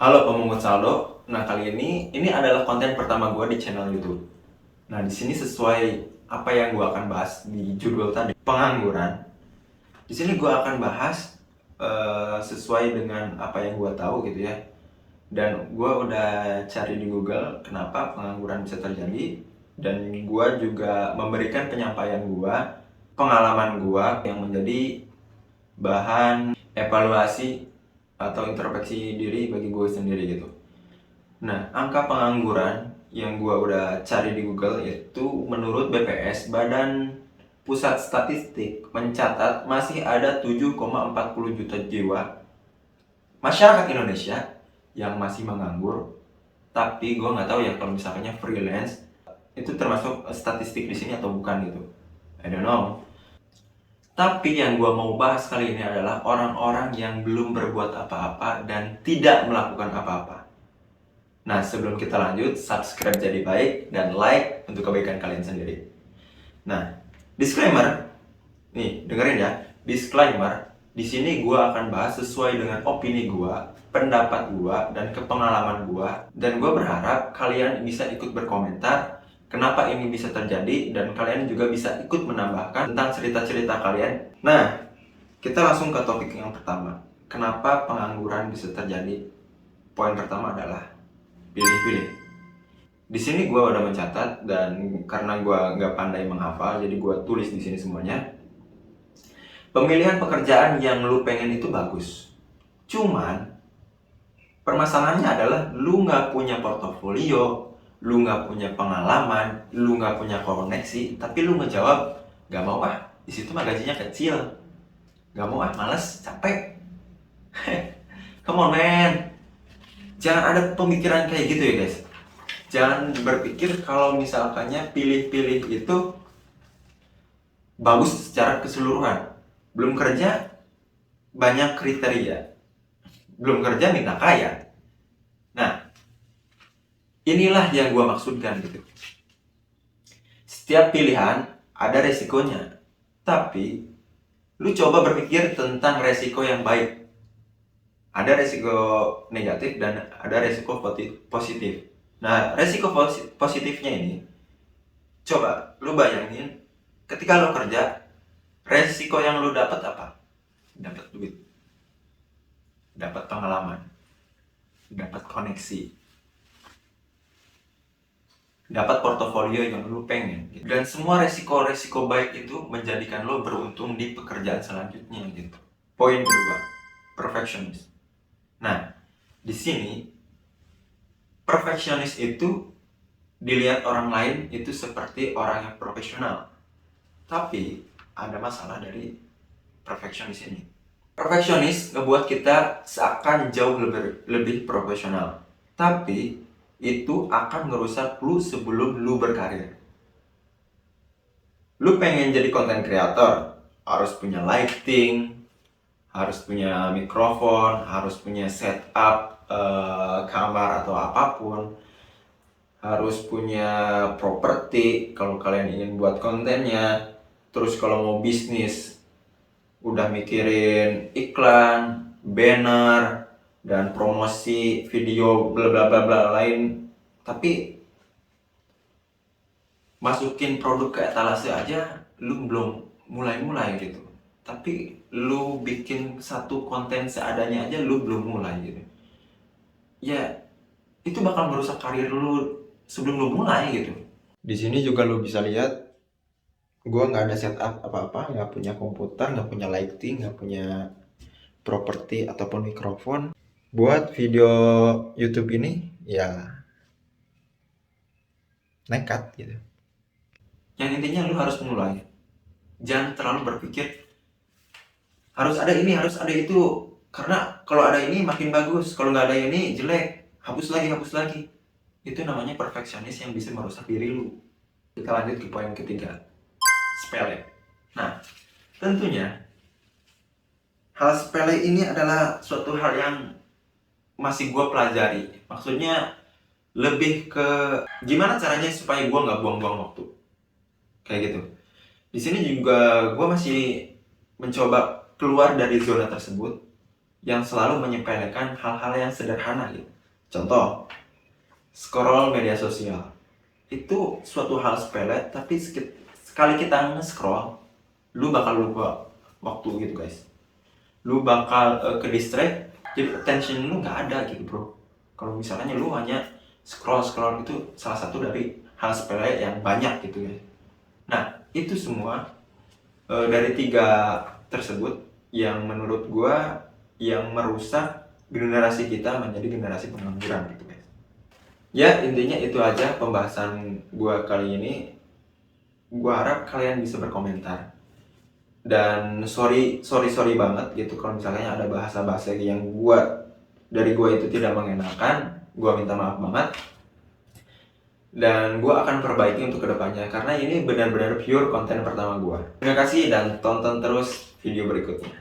Halo pemungut saldo. Nah, kali ini adalah konten pertama gue di channel YouTube. Nah, di sini sesuai apa yang gue akan bahas di judul tadi, pengangguran. Di sini gue akan bahas sesuai dengan apa yang gue tahu gitu ya. Dan gue udah cari di Google kenapa pengangguran bisa terjadi. Dan gue juga memberikan penyampaian gue, pengalaman gue yang menjadi bahan evaluasi atau introspeksi diri bagi gue sendiri gitu. Nah, angka pengangguran yang gua udah cari di Google itu menurut BPS, Badan Pusat Statistik, mencatat masih ada 7,40 juta jiwa masyarakat Indonesia yang masih menganggur. Tapi gua nggak tahu ya kalau misalkannya freelance itu termasuk statistik di sini atau bukan gitu. I don't know. Tapi yang gua mau bahas kali ini adalah orang-orang yang belum berbuat apa-apa dan tidak melakukan apa-apa. Nah, sebelum kita lanjut, subscribe jadi baik dan like untuk kebaikan kalian sendiri. Nah, disclaimer, nih dengerin ya, disclaimer. Di sini gue akan bahas sesuai dengan opini gue, pendapat gue, dan kepengalaman gue. Dan gue berharap kalian bisa ikut berkomentar kenapa ini bisa terjadi dan kalian juga bisa ikut menambahkan tentang cerita-cerita kalian. Nah, kita langsung ke topik yang pertama. Kenapa pengangguran bisa terjadi? Poin pertama adalah pilih-pilih. Di sini gue udah mencatat dan karena gue nggak pandai menghafal, jadi gue tulis di sini semuanya. Pemilihan pekerjaan yang lu pengen itu bagus. Cuman permasalahannya adalah lu nggak punya portofolio, lu nggak punya pengalaman, lu nggak punya koneksi, tapi lu ngejawab nggak mau ah, di situ mah gajinya kecil, nggak mau ah, males, capek. Come on man, jangan ada pemikiran kayak gitu ya guys. Jangan berpikir kalau misalkannya pilih-pilih itu bagus secara keseluruhan. Belum kerja, banyak kriteria. Belum kerja, minta kaya. Nah, inilah yang gue maksudkan gitu. Setiap pilihan ada resikonya. Tapi, lu coba berpikir tentang resiko yang baik. Ada resiko negatif dan ada resiko positif. Nah, resiko positifnya ini, coba lu bayangin ketika lu kerja, resiko yang lu dapat apa? Dapat duit, dapat pengalaman, dapat koneksi, dapat portofolio yang lu pengen. Dan semua resiko-resiko baik itu menjadikan lo beruntung di pekerjaan selanjutnya gitu. Poin kedua, perfectionist. Nah, di sini perfectionist itu dilihat orang lain itu seperti orang yang profesional. Tapi ada masalah dari perfectionist ini. Perfeksionis ngebuat kita seakan jauh lebih profesional. Tapi itu akan ngerusak lu sebelum lu berkarir. Lu pengen jadi content creator, harus punya lighting, harus punya mikrofon, harus punya setup kamar atau apapun, harus punya properti kalau kalian ingin buat kontennya. Terus kalau mau bisnis, udah mikirin iklan, banner, dan promosi video bla bla bla bla lain. Tapi masukin produk ke etalase aja lu belum mulai-mulai gitu. Tapi lu bikin satu konten seadanya aja lu belum mulai gitu. Ya, itu bakal merusak karir lu sebelum lu mulai gitu. Di sini juga lu bisa lihat gue nggak ada setup apa-apa, nggak punya komputer, nggak punya lighting, nggak punya properti ataupun mikrofon. Buat video YouTube ini ya nekat gitu. Yang intinya lu harus mulai. Jangan terlalu berpikir harus ada ini, harus ada itu. Karena kalau ada ini makin bagus, kalau nggak ada ini jelek. Hapus lagi, hapus lagi. Itu namanya perfeksionis yang bisa merusak diri lu. Kita lanjut ke poin ketiga. Sepele. Nah, tentunya hal sepele ini adalah suatu hal yang masih gue pelajari. Maksudnya lebih ke gimana caranya supaya gue nggak buang-buang waktu. Kayak gitu. Di sini juga gue masih mencoba keluar dari zona tersebut. yang selalu menyepelekan hal-hal yang sederhana gitu. Contoh, scroll media sosial. Itu suatu hal sepele, tapi sekali kita nge-scroll, lu bakal lupa waktu gitu guys. Lu bakal ke distract, jadi attention lu nggak ada gitu bro. Kalau misalnya lu hanya scroll itu salah satu dari hal sepele yang banyak gitu ya. Nah itu semua dari 3 tersebut yang menurut gua yang merusak generasi kita menjadi generasi pengangguran gitu guys. Ya intinya itu aja pembahasan gua kali ini. Gua harap kalian bisa berkomentar. Dan sorry banget gitu kalau misalnya ada bahasa-bahasa yang dari gua itu tidak mengenakan. Gua minta maaf banget. Dan gua akan perbaiki untuk kedepannya karena ini benar-benar pure konten pertama gua. Terima kasih dan tonton terus video berikutnya.